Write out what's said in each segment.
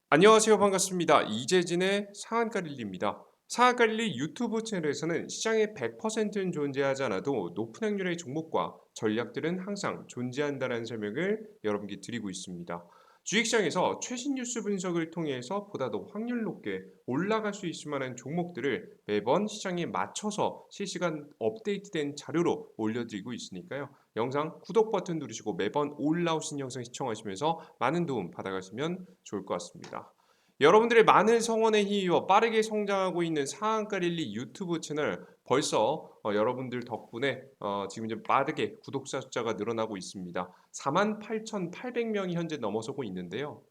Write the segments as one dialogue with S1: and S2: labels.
S1: 안녕하세요. 반갑습니다. 이재진의 상한가 릴리입니다. 상한가 릴리 유튜브 채널에서는 시장의 100%는 존재하지 않아도 높은 확률의 종목과 전략들은 항상 존재한다는 설명을 여러분께 드리고 있습니다. 주식시장에서 최신 뉴스 분석을 통해서 보다 더 확률 높게 올라갈 수 있을 만한 종목들을 매번 시장에 맞춰서 실시간 업데이트된 자료로 올려드리고 있으니까요. 영상 구독 버튼 누르시고 매번 올라오신 영상 시청하시면서 많은 도움 받아가시면 좋을 것 같습니다. 여러분들의 많은 성원에 힘입어 빠르게 성장하고 있는 상한가 릴리 유튜브 채널 벌써 여러분들 덕분에 지금 이제 빠르게 구독자 숫자가 늘어나고 있습니다. 48,800명이 현재 넘어서고 있는데요.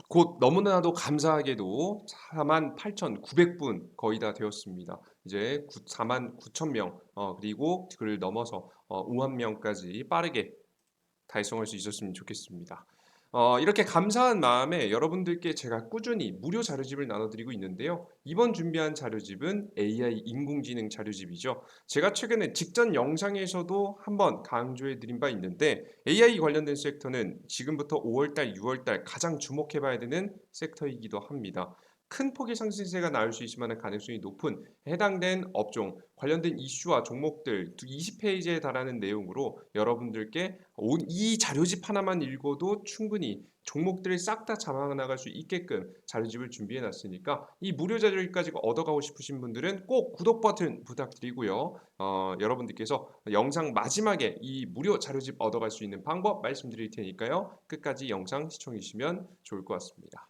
S1: 곧 너무나도 감사하게도 48,900분 거의 다 되었습니다. 이제 49,000명 그리고 그를 넘어서 5만 명까지 빠르게 달성할 수 있었으면 좋겠습니다. 이렇게 감사한 마음에 여러분들께 제가 꾸준히 무료 자료집을 나눠드리고 있는데요. 이번 준비한 자료집은 AI 인공지능 자료집이죠. 제가 최근에 직전 영상에서도 한번 강조해드린 바 있는데 AI 관련된 섹터는 지금부터 5월달, 6월달 가장 주목해봐야 되는 섹터이기도 합니다. 큰 폭의 상승세가 나올 수 있을 만한 가능성이 높은 해당된 업종, 관련된 이슈와 종목들 20페이지에 달하는 내용으로 여러분들께 이 자료집 하나만 읽어도 충분히 종목들을 싹 다 잡아나갈 수 있게끔 자료집을 준비해 놨으니까 이 무료 자료까지 얻어가고 싶으신 분들은 꼭 구독 버튼 부탁드리고요. 여러분들께서 영상 마지막에 이 무료 자료집 얻어갈 수 있는 방법 말씀드릴 테니까요. 끝까지 영상 시청해 주시면 좋을 것 같습니다.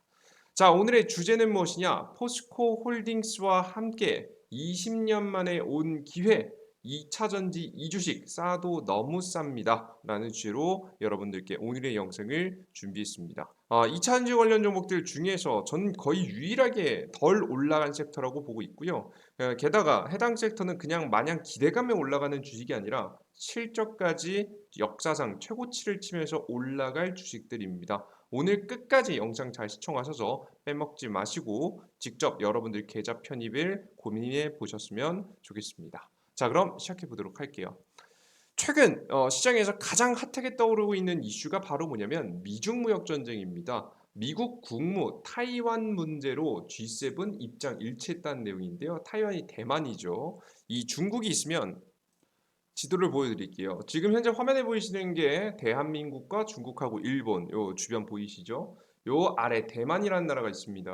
S1: 자, 오늘의 주제는 무엇이냐? 포스코 홀딩스와 함께 20년 만에 온 기회, 2차전지 2주식 싸도 너무 쌉니다. 라는 주제로 여러분들께 오늘의 영상을 준비했습니다. 2차전지 관련 종목들 중에서 저는 거의 유일하게 덜 올라간 섹터라고 보고 있고요. 게다가 해당 섹터는 그냥 마냥 기대감에 올라가는 주식이 아니라 실적까지 역사상 최고치를 치면서 올라갈 주식들입니다. 오늘 끝까지 영상 잘 시청하셔서 빼먹지 마시고 직접 여러분들 계좌 편입을 고민해 보셨으면 좋겠습니다. 자, 그럼 시작해 보도록 할게요. 최근 시장에서 가장 핫하게 떠오르고 있는 이슈가 바로 뭐냐면 미중 무역 전쟁입니다. 미국 국무 타이완 문제로 G7 입장 일치했다는 내용인데요. 타이완이 대만이죠. 이 중국이 있으면 지도를 보여드릴게요. 지금 현재 화면에 보이시는 게 대한민국과 중국하고 일본 요 주변 보이시죠? 요 아래 대만이라는 나라가 있습니다.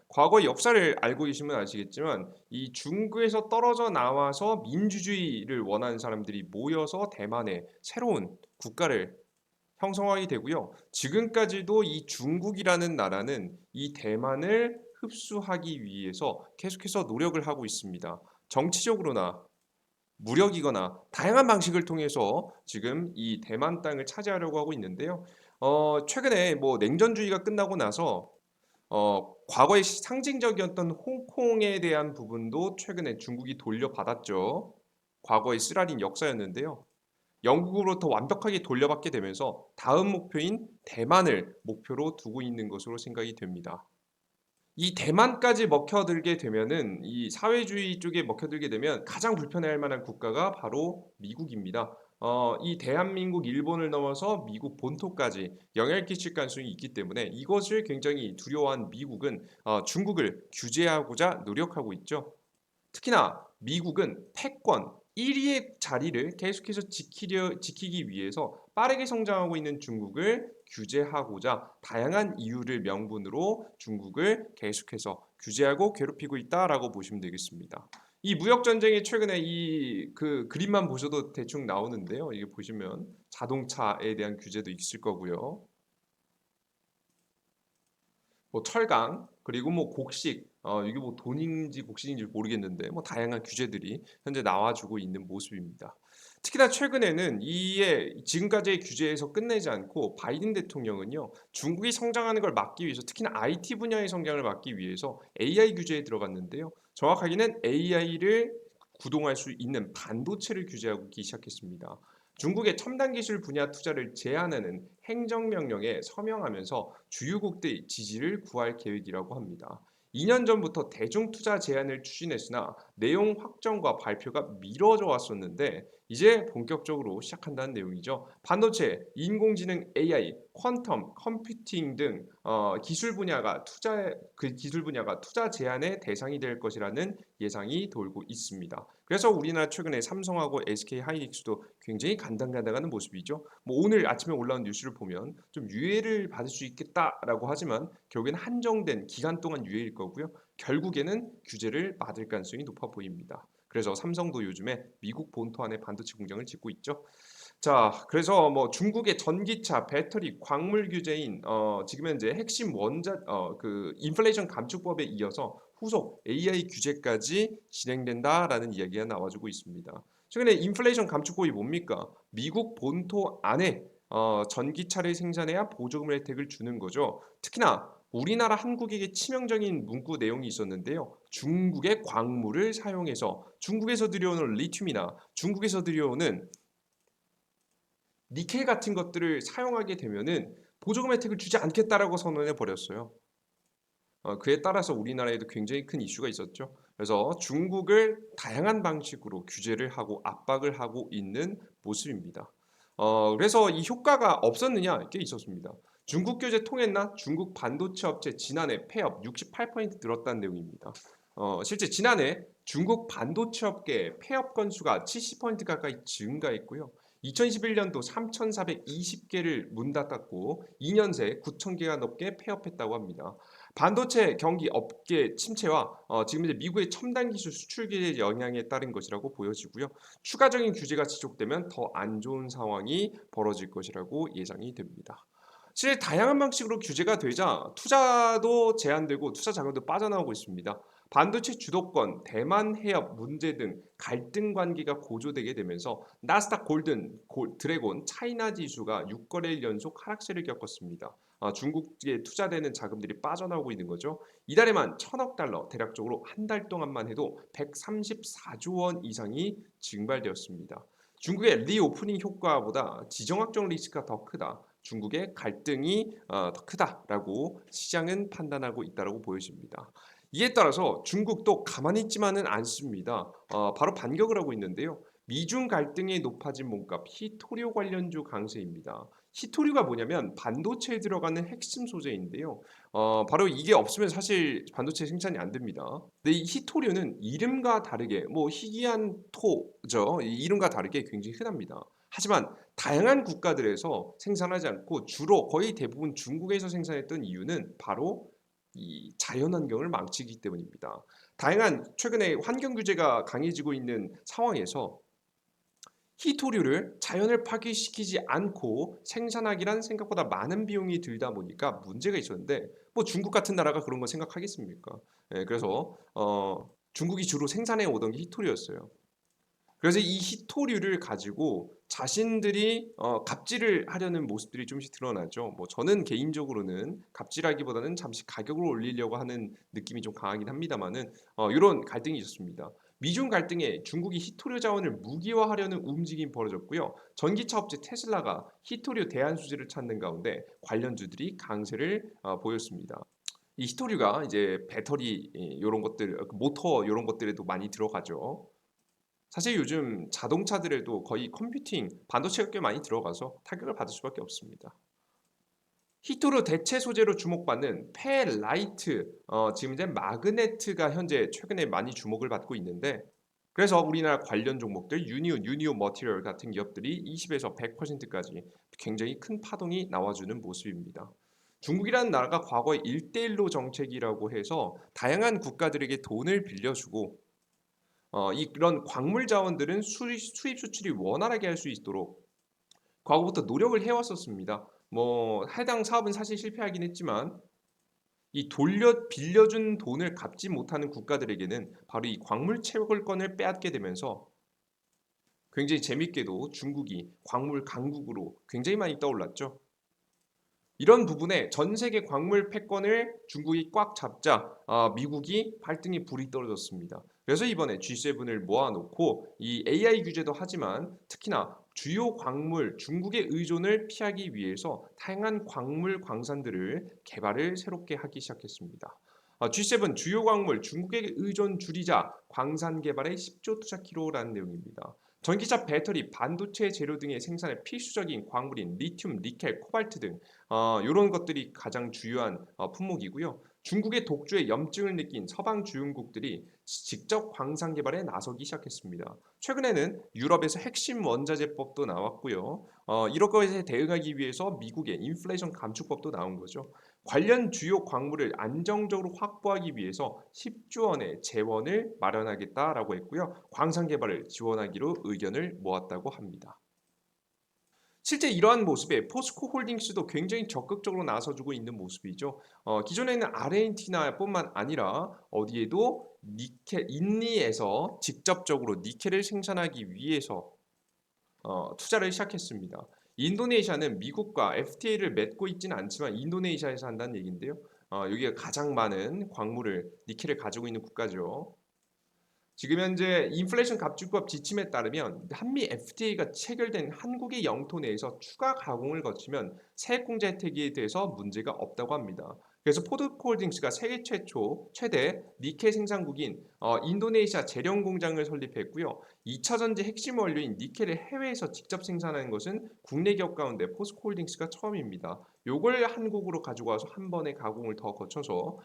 S1: 과거의 역사를 알고 계시면 아시겠지만 이 중국에서 떨어져 나와서 민주주의를 원하는 사람들이 모여서 대만의 새로운 국가를 형성하게 되고요. 지금까지도 이 중국이라는 나라는 이 대만을 흡수하기 위해서 계속해서 노력을 하고 있습니다. 정치적으로나 무력이거나 다양한 방식을 통해서 지금 이 대만 땅을 차지하려고 하고 있는데요. 최근에 뭐 냉전주의가 끝나고 나서 과거의 상징적이었던 홍콩에 대한 부분도 최근에 중국이 돌려받았죠. 과거의 쓰라린 역사였는데요. 영국으로부터 완벽하게 돌려받게 되면서 다음 목표인 대만을 목표로 두고 있는 것으로 생각이 됩니다. 이 대만까지 먹혀들게 되면은 이 사회주의 쪽에 먹혀들게 되면 가장 불편해할 만한 국가가 바로 미국입니다. 이 대한민국, 일본을 넘어서 미국 본토까지 영향을 끼칠 가능성이 있기 때문에 이것을 굉장히 두려워한 미국은 중국을 규제하고자 노력하고 있죠. 특히나 미국은 패권 1위의 자리를 계속해서 지키기 위해서 빠르게 성장하고 있는 중국을 규제하고자 다양한 이유를 명분으로 중국을 계속해서 규제하고 괴롭히고 있다라고 보시면 되겠습니다. 이 무역 전쟁이 최근에 이 그 그림만 보셔도 대충 나오는데요. 이게 보시면 자동차에 대한 규제도 있을 거고요. 뭐 철강 그리고 뭐 곡식 이게 뭐 돈인지 곡식인지 모르겠는데 뭐 다양한 규제들이 현재 나와주고 있는 모습입니다. 특히나 최근에는 이에 지금까지의 규제에서 끝내지 않고 바이든 대통령은요 중국이 성장하는 걸 막기 위해서 특히나 IT 분야의 성장을 막기 위해서 AI 규제에 들어갔는데요. 정확하게는 AI를 구동할 수 있는 반도체를 규제하기 시작했습니다. 중국의 첨단 기술 분야 투자를 제한하는 행정명령에 서명하면서 주요국들의 지지를 구할 계획이라고 합니다. 2년 전부터 대중 투자 제한을 추진했으나 내용 확정과 발표가 미뤄져 왔었는데 이제 본격적으로 시작한다는 내용이죠. 반도체, 인공지능, AI, 퀀텀, 컴퓨팅 등 기술 분야가 투자 제한의 대상이 될 것이라는 예상이 돌고 있습니다. 그래서 우리나라 최근에 삼성하고 SK 하이닉스도 굉장히 간당간당하는 모습이죠. 뭐 오늘 아침에 올라온 뉴스를 보면 좀 유예를 받을 수 있겠다라고 하지만 결국에는 한정된 기간 동안 유예일 거고요. 결국에는 규제를 받을 가능성이 높아 보입니다. 그래서 삼성도 요즘에 미국 본토 안에 반도체 공장을 짓고 있죠. 자, 그래서 뭐 중국의 전기차, 배터리, 광물 규제인 지금 현재 핵심 그 인플레이션 감축법에 이어서 후속 AI 규제까지 진행된다라는 이야기가 나와주고 있습니다. 최근에 인플레이션 감축법이 뭡니까? 미국 본토 안에 전기차를 생산해야 보조금 혜택을 주는 거죠. 특히나 우리나라 한국에게 치명적인 문구 내용이 있었는데요. 중국의 광물을 사용해서 중국에서 들여오는 리튬이나 중국에서 들여오는 니켈 같은 것들을 사용하게 되면은 보조금 혜택을 주지 않겠다라고 선언해 버렸어요. 그에 따라서 우리나라에도 굉장히 큰 이슈가 있었죠. 그래서 중국을 다양한 방식으로 규제를 하고 압박을 하고 있는 모습입니다. 그래서 이 효과가 없었느냐? 이게 있었습니다. 중국 규제 통했나? 중국 반도체 업체 지난해 폐업 68% 늘었다는 내용입니다. 실제 지난해 중국 반도체 업계 폐업 건수가 70% 가까이 증가했고요. 2021년도 3,420개를 문 닫았고 2년 새 9,000개가 넘게 폐업했다고 합니다. 반도체 경기 업계 침체와 지금 이제 미국의 첨단 기술 수출 규제 영향에 따른 것이라고 보여지고요. 추가적인 규제가 지속되면 더 안 좋은 상황이 벌어질 것이라고 예상이 됩니다. 사실 다양한 방식으로 규제가 되자 투자도 제한되고 투자 자금도 빠져나오고 있습니다. 반도체 주도권, 대만 해협 문제 등 갈등 관계가 고조되게 되면서 나스닥 드래곤 차이나 지수가 6거래일 연속 하락세를 겪었습니다. 중국에 투자되는 자금들이 빠져나오고 있는 거죠. 이달에만 1,000억 달러, 대략적으로 한 달 동안만 해도 134조 원 이상이 증발되었습니다. 중국의 리오프닝 효과보다 지정학적 리스크가 더 크다. 중국의 갈등이 더 크다라고 시장은 판단하고 있다고 보여집니다. 이에 따라서 중국도 가만히 있지만은 않습니다. 바로 반격을 하고 있는데요. 미중 갈등이 높아진 몸값 히토류 관련주 강세입니다. 히토류가 뭐냐면 반도체에 들어가는 핵심 소재인데요. 바로 이게 없으면 사실 반도체 생산이 안 됩니다. 근데 이 히토류는 이름과 다르게 뭐 희귀한 토죠. 이 이름과 다르게 굉장히 흔합니다. 하지만 다양한 국가들에서 생산하지 않고 주로 거의 대부분 중국에서 생산했던 이유는 바로 이 자연환경을 망치기 때문입니다. 다양한 최근에 환경 규제가 강해지고 있는 상황에서 히토류를 자연을 파괴시키지 않고 생산하기란 생각보다 많은 비용이 들다 보니까 문제가 있었는데 뭐 중국 같은 나라가 그런 거 생각하겠습니까? 그래서 중국이 주로 생산해 오던 게 히토류였어요. 그래서 이 히토류를 가지고 자신들이 갑질을 하려는 모습들이 좀씩 드러나죠. 뭐 저는 개인적으로는 갑질하기보다는 잠시 가격을 올리려고 하는 느낌이 좀 강하긴 합니다만은 이런 갈등이 있었습니다. 미중 갈등에 중국이 히토류 자원을 무기화하려는 움직임이 벌어졌고요. 전기차 업체 테슬라가 히토류 대안 수지를 찾는 가운데 관련주들이 강세를 보였습니다. 이 히토류가 이제 배터리 이런 것들, 모터 이런 것들에도 많이 들어가죠. 사실 요즘 자동차들에도 거의 컴퓨팅, 반도체가 꽤 많이 들어가서 타격을 받을 수밖에 없습니다. 히토류 대체 소재로 주목받는 페라이트, 지금 이제 마그네트가 현재 최근에 많이 주목을 받고 있는데 그래서 우리나라 관련 종목들 유니오 머티리얼 같은 기업들이 20에서 100%까지 굉장히 큰 파동이 나와주는 모습입니다. 중국이라는 나라가 과거에 1대1로 정책이라고 해서 다양한 국가들에게 돈을 빌려주고 이런 광물 자원들은 수입 수출이 원활하게 할 수 있도록 과거부터 노력을 해왔었습니다. 뭐 해당 사업은 사실 실패하긴 했지만 이 빌려준 돈을 갚지 못하는 국가들에게는 바로 이 광물 채굴권을 빼앗게 되면서 굉장히 재밌게도 중국이 광물 강국으로 굉장히 많이 떠올랐죠. 이런 부분에 전 세계 광물 패권을 중국이 꽉 잡자 미국이 발등에 불이 떨어졌습니다. 그래서 이번에 G7을 모아놓고 이 AI 규제도 하지만 특히나 주요 광물 중국의 의존을 피하기 위해서 다양한 광물 광산들을 개발을 새롭게 하기 시작했습니다. G7 주요 광물 중국의 의존 줄이자 광산 개발에 10조 투자키로라는 내용입니다. 전기차 배터리, 반도체 재료 등의 생산에 필수적인 광물인 리튬, 니켈, 코발트 등 이런 것들이 가장 주요한 품목이고요. 중국의 독주에 염증을 느낀 서방 주요국들이 직접 광산 개발에 나서기 시작했습니다. 최근에는 유럽에서 핵심 원자재법도 나왔고요. 이런 것에 대응하기 위해서 미국의 인플레이션 감축법도 나온 거죠. 관련 주요 광물을 안정적으로 확보하기 위해서 10조 원의 재원을 마련하겠다라고 했고요. 광산 개발을 지원하기로 의견을 모았다고 합니다. 실제 이러한 모습에 포스코 홀딩스도 굉장히 적극적으로 나서주고 있는 모습이죠. 기존에는 아르헨티나뿐만 아니라 어디에도 니켈, 인니에서 직접적으로 니켈을 생산하기 위해서 투자를 시작했습니다. 인도네시아는 미국과 FTA를 맺고 있지는 않지만 인도네시아에서 한다는 얘기인데요. 여기가 가장 많은 광물을 니켈을 가지고 있는 국가죠. 지금 현재 인플레이션 감축법 지침에 따르면 한미 FTA가 체결된 한국의 영토 내에서 추가 가공을 거치면 세액공제 혜택에 대해서 문제가 없다고 합니다. 그래서 포드코홀딩스가 세계 최초 최대 니켈 생산국인 인도네시아 재련 공장을 설립했고요. 2차 전지 핵심 원료인 니켈을 해외에서 직접 생산하는 것은 국내 기업 가운데 포스코홀딩스가 처음입니다. 요걸 한국으로 가지고 와서 한 번에 가공을 더 거쳐서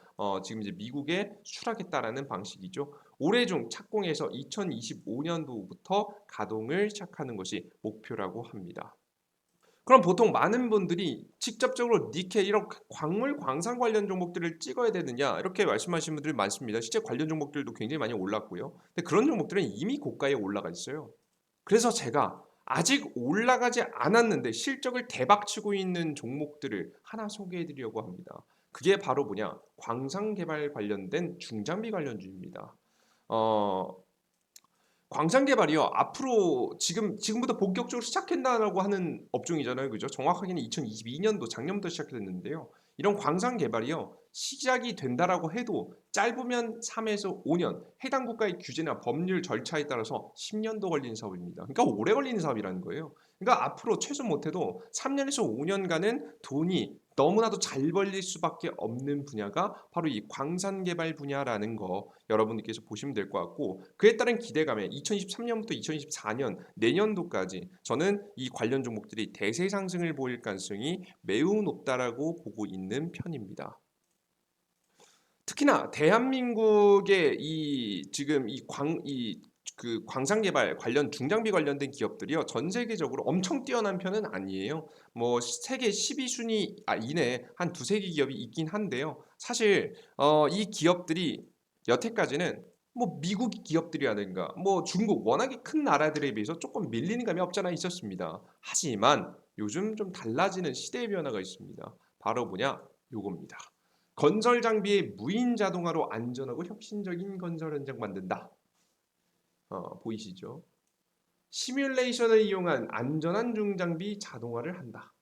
S1: 지금 이제 미국에 수출하겠다라는 방식이죠. 올해 중 착공해서 2025년도부터 가동을 시작하는 것이 목표라고 합니다. 그럼 보통 많은 분들이 직접적으로 니켈 이런 광물 광산 관련 종목들을 찍어야 되느냐 이렇게 말씀하시는 분들이 많습니다. 실제 관련 종목들도 굉장히 많이 올랐고요. 근데 그런 종목들은 이미 고가에 올라가 있어요. 그래서 제가 아직 올라가지 않았는데 실적을 대박치고 있는 종목들을 하나 소개해 드리려고 합니다. 그게 바로 뭐냐? 광산 개발 관련된 중장비 관련주입니다. 어, 광산 개발이요. 앞으로 지금부터 본격적으로 시작했나라고 하는 업종이잖아요. 그죠? 정확하게는 2022년도 작년부터 시작됐는데요. 이런 광산 개발이요. 시작이 된다라고 해도 짧으면 3에서 5년, 해당 국가의 규제나 법률 절차에 따라서 10년도 걸리는 사업입니다. 그러니까 오래 걸리는 사업이라는 거예요. 그러니까 앞으로 최소 못해도 3년에서 5년간은 돈이 너무나도 잘 벌릴 수밖에 없는 분야가 바로 이 광산 개발 분야라는 거 여러분들께서 보시면 될 것 같고 그에 따른 기대감에 2023년부터 2024년 내년도까지 저는 이 관련 종목들이 대세 상승을 보일 가능성이 매우 높다라고 보고 있는 편입니다. 특히나 대한민국의 이 지금 그 광산 개발 관련 중장비 관련된 기업들이요. 전 세계적으로 엄청 뛰어난 편은 아니에요. 뭐 세계 12순위 이내에 한 두세 개 기업이 있긴 한데요. 사실 이 기업들이 여태까지는 뭐 미국 기업들이라든가 뭐 중국 워낙에 큰 나라들에 비해서 조금 밀리는 감이 없잖아 있었습니다. 하지만 요즘 좀 달라지는 시대의 변화가 있습니다. 바로 뭐냐? 요겁니다. 건설 장비의 무인 자동화로 안전하고 혁신적인 건설 현장 만든다. 보이시죠? 시뮬레이션을 이용한 안전한 중장비 자동화를 한다.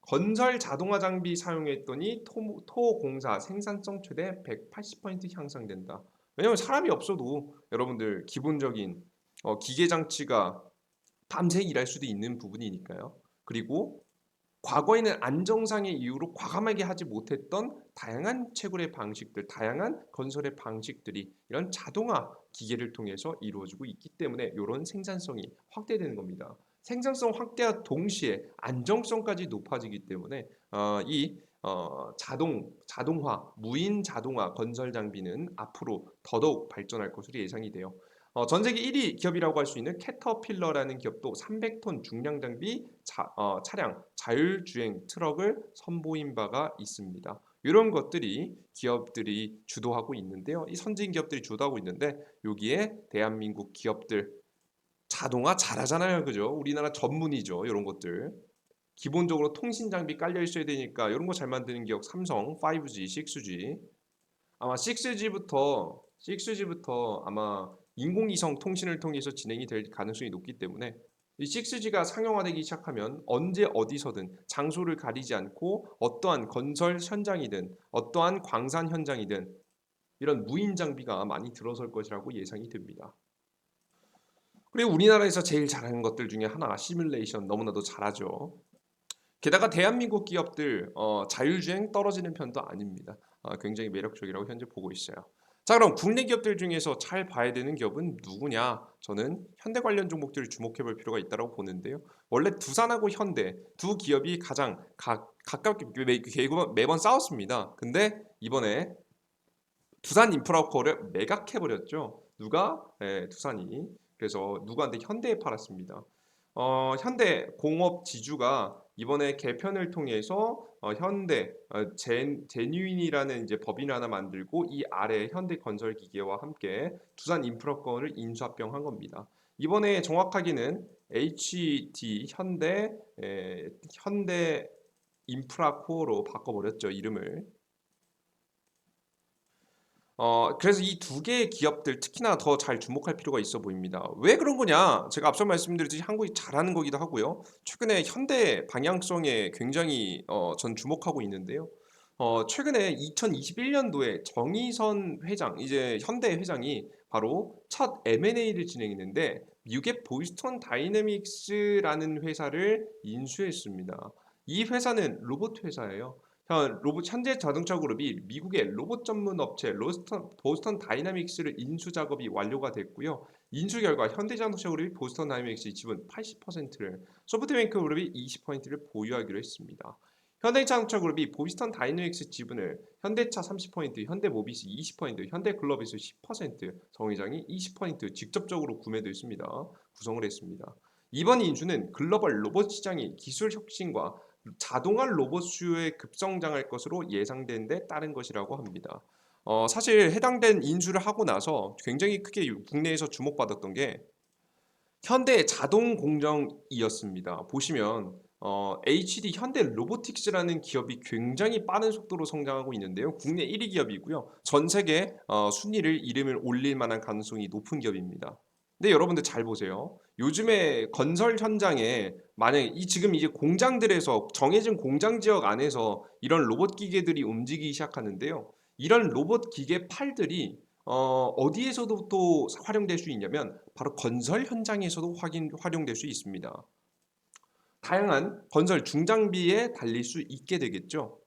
S1: 건설 자동화 장비 사용했더니 토공사 생산성 최대 180% 향상된다. 왜냐하면 사람이 없어도 여러분들 기본적인 기계 장치가 밤새 일할 수도 있는 부분이니까요. 그리고 과거에는 안정상의 이유로 과감하게 하지 못했던 다양한 채굴의 방식들, 다양한 건설의 방식들이 이런 자동화 기계를 통해서 이루어지고 있기 때문에 이런 생산성이 확대되는 겁니다. 생산성 확대와 동시에 안정성까지 높아지기 때문에 이 자동화, 무인 자동화 건설 장비는 앞으로 더더욱 발전할 것으로 예상이 돼요. 전 세계 1위 기업이라고 할 수 있는 캐터필러라는 기업도 300톤 중량 장비 차량 자율주행 트럭을 선보인 바가 있습니다. 이런 것들이 기업들이 주도하고 있는데요. 이 선진 기업들이 주도하고 있는데 여기에 대한민국 기업들 자동화 잘하잖아요. 그죠? 우리나라 전문이죠. 이런 것들. 기본적으로 통신 장비 깔려 있어야 되니까 이런 거 잘 만드는 기업 삼성, 5G, 6G. 아마 6G부터 아마 인공위성 통신을 통해서 진행이 될 가능성이 높기 때문에 이 6G가 상용화되기 시작하면 언제 어디서든 장소를 가리지 않고 어떠한 건설 현장이든 어떠한 광산 현장이든 이런 무인 장비가 많이 들어설 것이라고 예상이 됩니다. 그리고 우리나라에서 제일 잘하는 것들 중에 하나 시뮬레이션 너무나도 잘하죠. 게다가 대한민국 기업들 자율주행 떨어지는 편도 아닙니다. 굉장히 매력적이라고 현재 보고 있어요. 자, 그럼 국내 기업들 중에서 잘 봐야 되는 기업은 누구냐? 저는 현대 관련 종목들을 주목해 볼 필요가 있다고 보는데요. 원래 두산하고 현대 두 기업이 가장 가깝게 매번 싸웠습니다. 근데 이번에 두산 인프라코어를 매각해 버렸죠. 누가? 네, 두산이. 그래서 누구한테? 현대에 팔았습니다. 현대 공업 지주가 이번에 개편을 통해서 현대 제뉴인이라는 이제 법인을 하나 만들고 이 아래 현대 건설 기계와 함께 두산 인프라코어를 인수합병한 겁니다. 이번에 정확하게는 HD 현대 인프라코어로 바꿔버렸죠, 이름을. 그래서 이 두 개의 기업들 특히나 더 잘 주목할 필요가 있어 보입니다. 왜 그런 거냐? 제가 앞서 말씀드렸듯이 한국이 잘하는 거기도 하고요. 최근에 현대 방향성에 굉장히 전 주목하고 있는데요. 최근에 2021년도에 정의선 회장, 이제 현대 회장이 바로 첫 M&A를 진행했는데 미국의 보스턴 다이내믹스라는 회사를 인수했습니다. 이 회사는 로봇 회사예요. 현재 자동차 그룹이 미국의 로봇 전문 업체 보스턴 다이나믹스를 인수 작업이 완료가 됐고요. 인수 결과 현대자동차 그룹이 보스턴 다이나믹스 지분 80%를, 소프트뱅크 그룹이 20%를 보유하기로 했습니다. 현대자동차 그룹이 보스턴 다이내믹스 지분을 현대차 30%, 현대모비스 20%, 현대글로비스 10%, 정의장이 20% 직접적으로 구매됐습니다. 구성을 했습니다. 이번 인수는 글로벌 로봇 시장의 기술 혁신과 자동화 로봇 수요에 급성장할 것으로 예상된 데 따른 것이라고 합니다. 사실 해당된 인수를 하고 나서 굉장히 크게 국내에서 주목받았던 게 현대 자동 공정이었습니다. 보시면 HD 현대 로보틱스라는 기업이 굉장히 빠른 속도로 성장하고 있는데요. 국내 1위 기업이고요. 전 세계 순위를 이름을 올릴 만한 가능성이 높은 기업입니다. 근데 여러분들 잘 보세요. 요즘에 건설 현장에 만약에 지금 이제 공장들에서 정해진 공장 지역 안에서 이런 로봇 기계들이 움직이기 시작하는데요. 이런 로봇 기계 팔들이 어디에서도 또 활용될 수 있냐면 바로 건설 현장에서도 활용될 수 있습니다. 다양한 건설 중장비에 달릴 수 있게 되겠죠.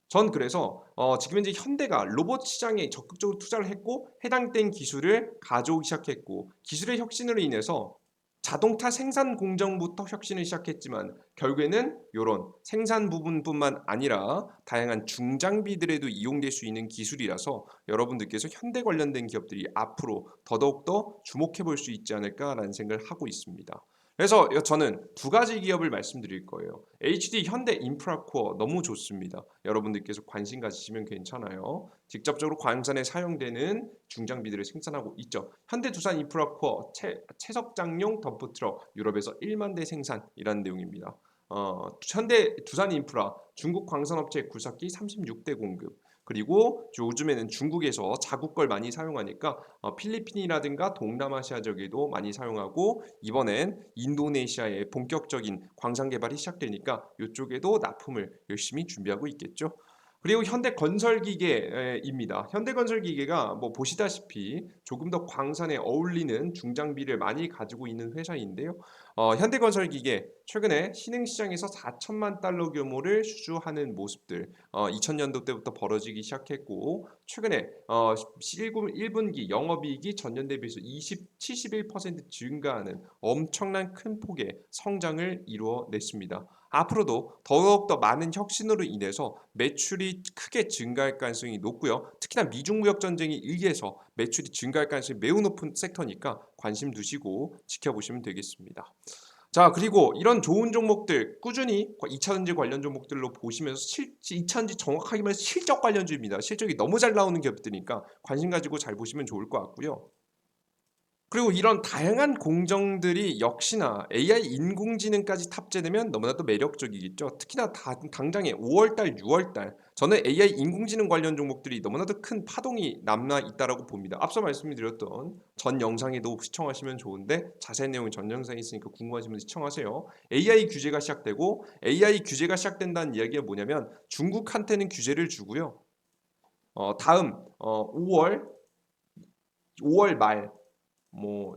S1: 전 그래서 지금 현재 현대가 로봇 시장에 적극적으로 투자를 했고 해당된 기술을 가져오기 시작했고 기술의 혁신으로 인해서 자동차 생산 공정부터 혁신을 시작했지만 결국에는 이런 생산 부분뿐만 아니라 다양한 중장비들에도 이용될 수 있는 기술이라서 여러분들께서 현대 관련된 기업들이 앞으로 더더욱더 주목해 볼 수 있지 않을까라는 생각을 하고 있습니다. 그래서 저는 두 가지 기업을 말씀드릴 거예요. HD 현대 인프라코어 너무 좋습니다. 여러분들께서 관심 가지시면 괜찮아요. 직접적으로 광산에 사용되는 중장비들을 생산하고 있죠. 현대 두산 인프라코어 채석장용 덤프트럭 유럽에서 1만 대 생산이라는 내용입니다. 현대 두산 인프라 중국 광산업체 굴삭기 36대 공급. 그리고 요즘에는 중국에서 자국 걸 많이 사용하니까 필리핀이라든가 동남아시아 지역에도 많이 사용하고 이번엔 인도네시아의 본격적인 광산 개발이 시작되니까 이쪽에도 납품을 열심히 준비하고 있겠죠. 그리고 현대건설기계입니다. 현대건설기계가 뭐 보시다시피 조금 더 광산에 어울리는 중장비를 많이 가지고 있는 회사인데요. 현대건설기계 최근에 신흥시장에서 4천만 달러 규모를 수주하는 모습들 2000년도 때부터 벌어지기 시작했고 최근에 1분기 영업이익이 전년 대비해서 71% 증가하는 엄청난 큰 폭의 성장을 이루어냈습니다. 앞으로도 더욱더 많은 혁신으로 인해서 매출이 크게 증가할 가능성이 높고요. 특히나 미중 무역 전쟁이 일기에서 매출이 증가할 가능성이 매우 높은 섹터니까 관심 두시고 지켜보시면 되겠습니다. 자, 그리고 이런 좋은 종목들 꾸준히 2차전지 관련 종목들로 보시면서 2차전지 정확하게 말해서 실적 관련주입니다. 실적이 너무 잘 나오는 기업들이니까 관심 가지고 잘 보시면 좋을 것 같고요. 그리고 이런 다양한 공정들이 역시나 AI 인공지능까지 탑재되면 너무나도 매력적이겠죠. 특히나 당장에 5월달, 6월달 저는 AI 인공지능 관련 종목들이 너무나도 큰 파동이 남아 있다라고 봅니다. 앞서 말씀드렸던 전 영상에도 시청하시면 좋은데 자세한 내용은 전 영상에 있으니까 궁금하시면 시청하세요. AI 규제가 시작되고 AI 규제가 시작된다는 이야기가 뭐냐면 중국한테는 규제를 주고요. 다음 5월 말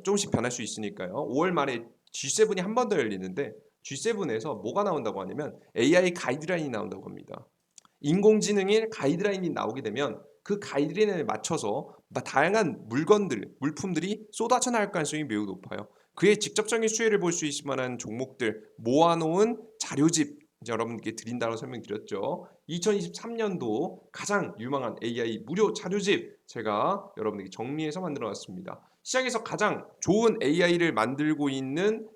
S1: 조금씩 변할 수 있으니까요. 5월 말에 G7이 한 번 더 열리는데 G7에서 뭐가 나온다고 하냐면 AI 가이드라인이 나온다고 합니다. 인공지능의 가이드라인이 나오게 되면 그 가이드라인에 맞춰서 다양한 물품들이 쏟아져 나올 가능성이 매우 높아요. 그의 직접적인 수혜를 볼 수 있을 만한 종목들 모아놓은 자료집 이제 여러분께 드린다고 설명드렸죠. 2023년도 가장 유망한 AI 무료 자료집 제가 여러분에게 정리해서 만들어놨습니다. 시장에서 가장 좋은 AI를 만들고 있는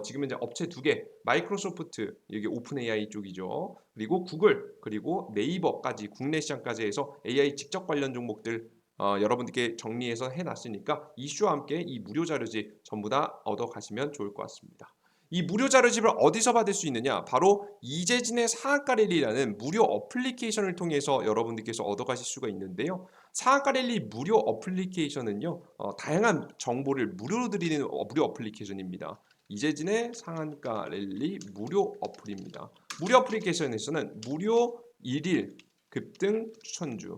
S1: 지금 현재 업체 2개, 마이크로소프트, 여기 오픈 AI 쪽이죠. 그리고 구글, 그리고 네이버까지 국내 시장까지 해서 AI 직접 관련 종목들 여러분들께 정리해서 해놨으니까 이슈와 함께 이 무료 자료집 전부 다 얻어 가시면 좋을 것 같습니다. 이 무료 자료집을 어디서 받을 수 있느냐? 바로 이재진의 상한가랠리라는 무료 어플리케이션을 통해서 여러분들께서 얻어가실 수가 있는데요. 상한가랠리 무료 어플리케이션은요, 다양한 정보를 무료로 드리는 무료 어플리케이션입니다. 이재진의 상한가랠리 무료 어플입니다. 무료 어플리케이션에서는 무료 1일 급등 추천주,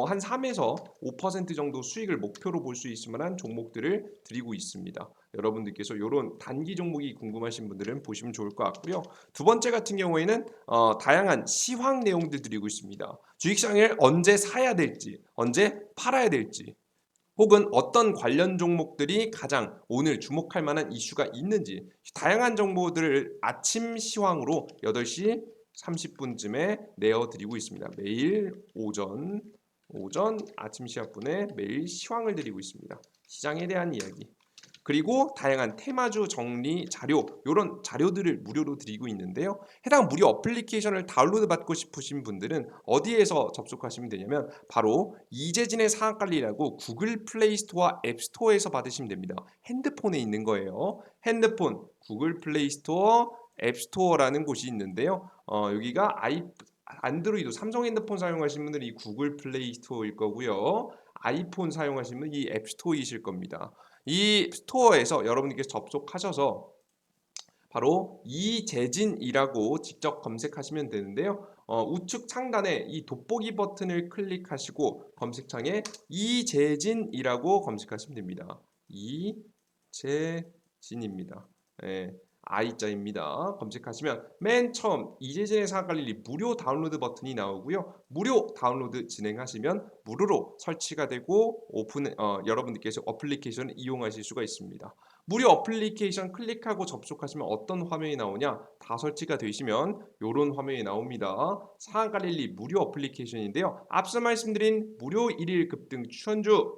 S1: 한 3에서 5% 정도 수익을 목표로 볼 수 있을 만한 종목들을 드리고 있습니다. 여러분들께서 이런 단기 종목이 궁금하신 분들은 보시면 좋을 것 같고요. 두 번째 같은 경우에는 다양한 시황 내용들 드리고 있습니다. 주식시장을 언제 사야 될지, 언제 팔아야 될지, 혹은 어떤 관련 종목들이 가장 오늘 주목할 만한 이슈가 있는지 다양한 정보들을 아침 시황으로 8시 30분쯤에 내어드리고 있습니다. 매일 오전 아침 시합분에 매일 시황을 드리고 있습니다. 시장에 대한 이야기. 그리고 다양한 테마주 정리 자료 이런 자료들을 무료로 드리고 있는데요. 해당 무료 어플리케이션을 다운로드 받고 싶으신 분들은 어디에서 접속하시면 되냐면 바로 이재진의 상한관리라고 구글 플레이 스토어와 앱 스토어에서 받으시면 됩니다. 핸드폰에 있는 거예요. 핸드폰 구글 플레이 스토어 앱 스토어라는 곳이 있는데요. 여기가 안드로이드 삼성 핸드폰 사용하시는 분들이 이 구글 플레이 스토어일 거고요. 아이폰 사용하시는 분은 이 앱 스토어이실 겁니다. 이 스토어에서 여러분께서 접속하셔서 바로 이재진이라고 직접 검색하시면 되는데요. 우측 상단에 이 돋보기 버튼을 클릭하시고 검색창에 이재진이라고 검색하시면 됩니다. 이재진입니다. 네, I자입니다. 검색하시면 맨 처음 이재진의 상한관리 무료 다운로드 버튼이 나오고요. 무료 다운로드 진행하시면 무료로 설치가 되고 여러분들께서 어플리케이션을 이용하실 수가 있습니다. 무료 어플리케이션 클릭하고 접속하시면 어떤 화면이 나오냐? 다 설치가 되시면 이런 화면이 나옵니다. 상한가랠리 무료 어플리케이션인데요. 앞서 말씀드린 무료 1일 급등 추천주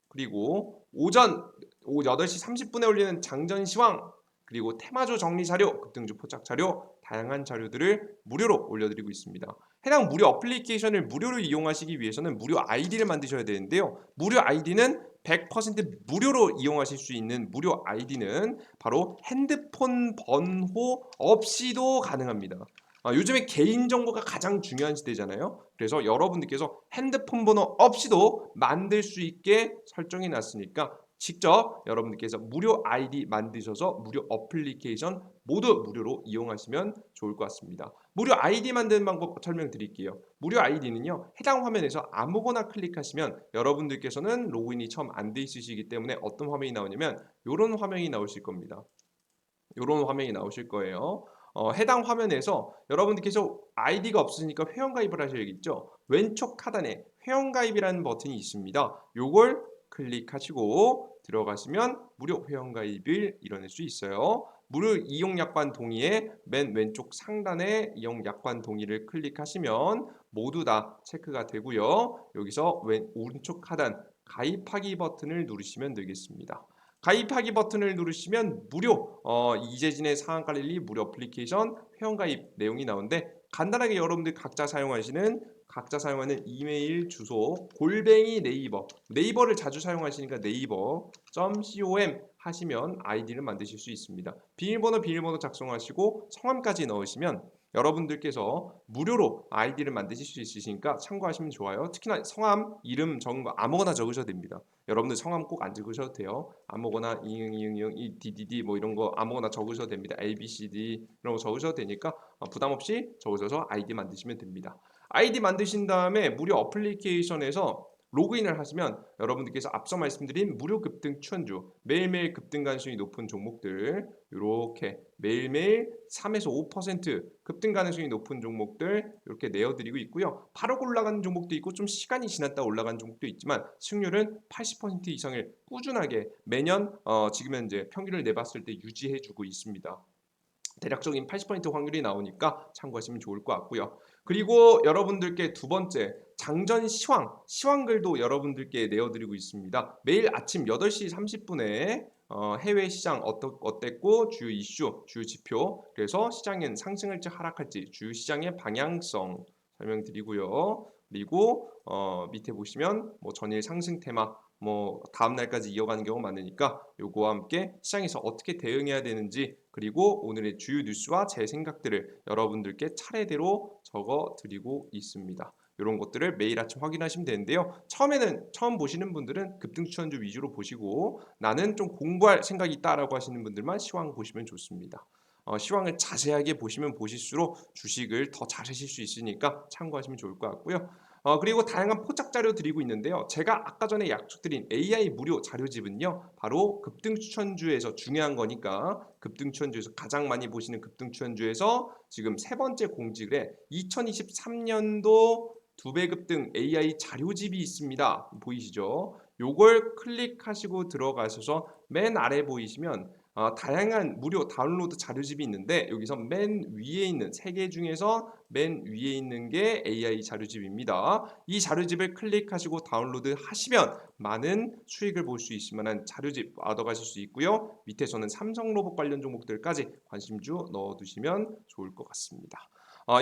S1: 그리고 오전 8시 30분에 올리는 장전 시황 그리고 테마주 정리 자료, 급등주 포착 자료 다양한 자료들을 무료로 올려드리고 있습니다. 해당 무료 어플리케이션을 무료로 이용하시기 위해서는 무료 아이디를 만드셔야 되는데요. 무료 아이디는 100% 무료로 이용하실 수 있는 무료 아이디는 바로 핸드폰 번호 없이도 가능합니다. 요즘에 개인정보가 가장 중요한 시대잖아요. 그래서 여러분들께서 핸드폰 번호 없이도 만들 수 있게 설정해 놨으니까 직접 여러분들께서 무료 아이디 만드셔서 무료 어플리케이션 모두 무료로 이용하시면 좋을 것 같습니다. 무료 아이디 만드는 방법 설명드릴게요. 무료 아이디는요. 해당 화면에서 아무거나 클릭하시면 여러분들께서는 로그인이 처음 안 돼 있으시기 때문에 어떤 화면이 나오냐면 이런 화면이 나오실 겁니다. 이런 화면이 나오실 거예요. 해당 화면에서 여러분들께서 아이디가 없으니까 회원가입을 하셔야겠죠. 왼쪽 하단에 회원가입이라는 버튼이 있습니다. 요걸 클릭하시고 들어가시면 무료 회원가입을 이뤄낼 수 있어요. 무료 이용약관 동의에 맨 왼쪽 상단에 이용약관 동의를 클릭하시면 모두 다 체크가 되고요. 여기서 오른쪽 하단 가입하기 버튼을 누르시면 되겠습니다. 가입하기 버튼을 누르시면 무료 이재진의 상한가랠리 무료 어플리케이션 회원가입 내용이 나오는데 간단하게 여러분들 각자 사용하는 이메일 주소 골뱅이 네이버를 자주 사용하시니까 네이버.com 하시면 아이디를 만드실 수 있습니다. 비밀번호 작성하시고 성함까지 넣으시면 여러분들께서 무료로 아이디를 만드실 수 있으시니까 참고하시면 좋아요. 특히나 성함, 이름 적은 거 아무거나 적으셔도 됩니다. 여러분들 성함 꼭 안 적으셔도 돼요. 아무거나 이응 DDD 뭐 이런 거 아무거나 적으셔도 됩니다. ABCD 이런 거 적으셔도 되니까 부담 없이 적으셔서 아이디 만드시면 됩니다. 아이디 만드신 다음에 무료 어플리케이션에서 로그인을 하시면 여러분들께서 앞서 말씀드린 무료 급등 추천주, 매일매일 급등 가능성이 높은 종목들, 이렇게 매일매일 3에서 5% 급등 가능성이 높은 종목들 이렇게 내어드리고 있고요. 바로 올라가는 종목도 있고 좀 시간이 지났다 올라가는 종목도 있지만 수익률은 80% 이상을 꾸준하게 매년 지금 현재 평균을 내봤을 때 유지해주고 있습니다. 대략적인 80% 확률이 나오니까 참고하시면 좋을 것 같고요. 그리고 여러분들께 두 번째, 장전 시황글도 여러분들께 내어드리고 있습니다. 매일 아침 8시 30분에 해외 시장 어땠고 주요 이슈, 주요 지표, 그래서 시장은 상승할지 하락할지 주요 시장의 방향성 설명드리고요. 그리고 밑에 보시면 뭐 전일 상승 테마 뭐 다음 날까지 이어가는 경우가 많으니까 요거와 함께 시장에서 어떻게 대응해야 되는지 그리고 오늘의 주요 뉴스와 제 생각들을 여러분들께 차례대로 적어 드리고 있습니다. 이런 것들을 매일 아침 확인하시면 되는데요. 처음 보시는 분들은 급등 추천주 위주로 보시고 나는 좀 공부할 생각이 있다라고 하시는 분들만 시황 보시면 좋습니다. 시황을 자세하게 보시면 보실수록 주식을 더 잘하실 수 있으니까 참고하시면 좋을 것 같고요. 그리고 다양한 포착 자료 드리고 있는데요. 제가 아까 전에 약속드린 AI 무료 자료집은요. 바로 급등 추천주에서 중요한 거니까 급등 추천주에서 가장 많이 보시는 급등 추천주에서 지금 세 번째 공지를 해 2023년도 2배 급등 AI 자료집이 있습니다. 보이시죠? 요걸 클릭하시고 들어가셔서 맨 아래 보이시면 다양한 무료 다운로드 자료집이 있는데 여기서 맨 위에 있는 3개 중에서 맨 위에 있는 게 AI 자료집입니다. 이 자료집을 클릭하시고 다운로드 하시면 많은 수익을 볼 수 있을 만한 자료집 얻어가실 수 있고요. 밑에서는 삼성로봇 관련 종목들까지 관심주 넣어두시면 좋을 것 같습니다.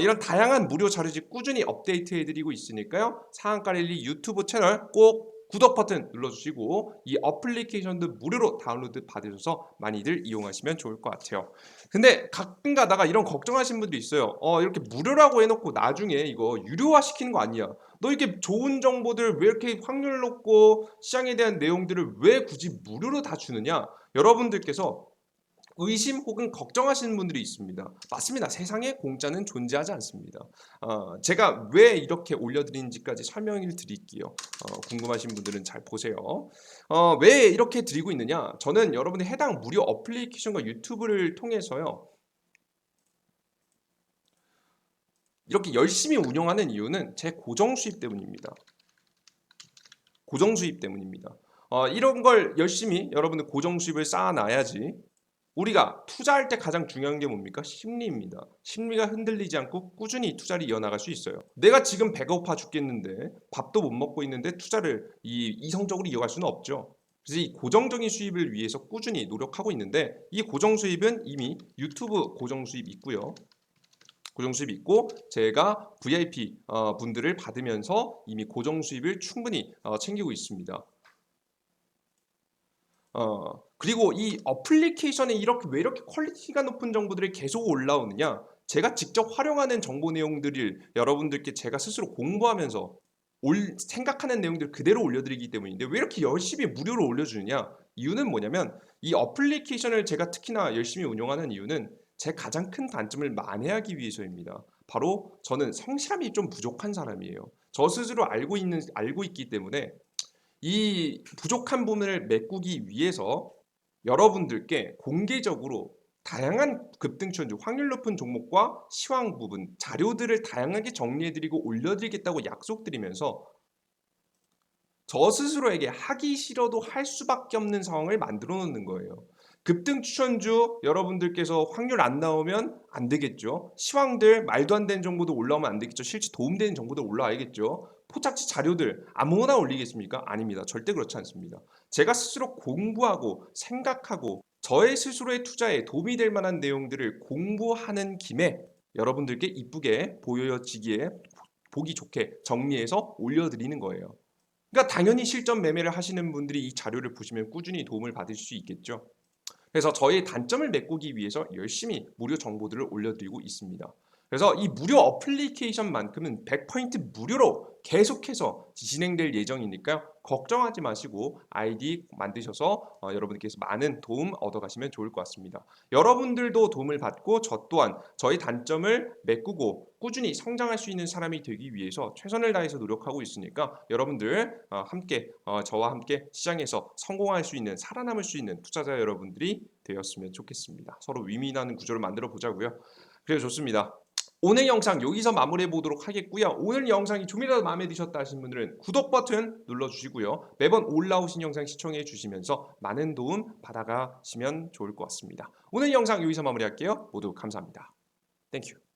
S1: 이런 다양한 무료 자료집 꾸준히 업데이트 해드리고 있으니까요. 상한가릴리 유튜브 채널 꼭 구독 버튼 눌러주시고 이 어플리케이션도 무료로 다운로드 받으셔서 많이들 이용하시면 좋을 것 같아요. 근데 가끔 가다가 이런 걱정하시는 분들이 있어요. 이렇게 무료라고 해놓고 나중에 이거 유료화 시키는 거 아니야? 너 이렇게 좋은 정보들 왜 이렇게 확률 높고 시장에 대한 내용들을 왜 굳이 무료로 다 주느냐? 여러분들께서 의심 혹은 걱정하시는 분들이 있습니다. 맞습니다. 세상에 공짜는 존재하지 않습니다. 제가 왜 이렇게 올려드리는지까지 설명을 드릴게요. 궁금하신 분들은 잘 보세요. 왜 이렇게 드리고 있느냐? 저는 여러분의 해당 무료 어플리케이션과 유튜브를 통해서요. 이렇게 열심히 운영하는 이유는 제 고정 수입 때문입니다. 고정 수입 때문입니다. 이런 걸 열심히 여러분들 고정 수입을 쌓아놔야지 우리가 투자할 때 가장 중요한 게 뭡니까? 심리입니다. 심리가 흔들리지 않고 꾸준히 투자를 이어나갈 수 있어요. 내가 지금 배가 고파 죽겠는데 밥도 못 먹고 있는데 투자를 이성적으로 이어갈 수는 없죠. 그래서 이 고정적인 수입을 위해서 꾸준히 노력하고 있는데 이 고정 수입은 이미 유튜브 고정 수입 있고요. 고정 수입이 있고 제가 VIP 분들을 받으면서 이미 고정 수입을 충분히 챙기고 있습니다. 그리고 이 어플리케이션에 왜 이렇게 퀄리티가 높은 정보들이 계속 올라오느냐? 제가 직접 활용하는 정보 내용들을 여러분들께 제가 스스로 공부하면서 생각하는 내용들 그대로 올려드리기 때문인데 왜 이렇게 열심히 무료로 올려주느냐? 이유는 뭐냐면 이 어플리케이션을 제가 특히나 열심히 운영하는 이유는 제 가장 큰 단점을 만회하기 위해서입니다. 바로 저는 성실함이 좀 부족한 사람이에요. 저 스스로 알고 있기 때문에 이 부족한 부분을 메꾸기 위해서 여러분들께 공개적으로 다양한 급등주주 확률 높은 종목과 시황 부분 자료들을 다양하게 정리해드리고 올려드리겠다고 약속드리면서 저 스스로에게 하기 싫어도 할 수밖에 없는 상황을 만들어 놓는 거예요. 급등 추천주 여러분들께서 확률 안 나오면 안 되겠죠. 시황들 말도 안 되는 정보도 올라오면 안 되겠죠. 실제 도움되는 정보도 올라와야겠죠. 포착지 자료들 아무거나 올리겠습니까? 아닙니다. 절대 그렇지 않습니다. 제가 스스로 공부하고 생각하고 저의 스스로의 투자에 도움이 될 만한 내용들을 공부하는 김에 여러분들께 이쁘게 보여지기에 보기 좋게 정리해서 올려드리는 거예요. 그러니까 당연히 실전 매매를 하시는 분들이 이 자료를 보시면 꾸준히 도움을 받을 수 있겠죠. 그래서 저희 단점을 메꾸기 위해서 열심히 무료 정보들을 올려드리고 있습니다. 그래서 이 무료 어플리케이션만큼은 100% 무료로 계속해서 진행될 예정이니까요. 걱정하지 마시고 아이디 만드셔서 여러분께서 많은 도움 얻어가시면 좋을 것 같습니다. 여러분들도 도움을 받고 저 또한 저희 단점을 메꾸고 꾸준히 성장할 수 있는 사람이 되기 위해서 최선을 다해서 노력하고 있으니까 여러분들 함께 저와 함께 시장에서 성공할 수 있는 살아남을 수 있는 투자자 여러분들이 되었으면 좋겠습니다. 서로 위민하는 구조를 만들어 보자고요. 그래서 좋습니다. 오늘 영상 여기서 마무리해 보도록 하겠고요. 오늘 영상이 좀이라도 마음에 드셨다 하신 분들은 구독 버튼 눌러주시고요. 매번 올라오신 영상 시청해 주시면서 많은 도움 받아가시면 좋을 것 같습니다. 오늘 영상 여기서 마무리할게요. 모두 감사합니다. 땡큐.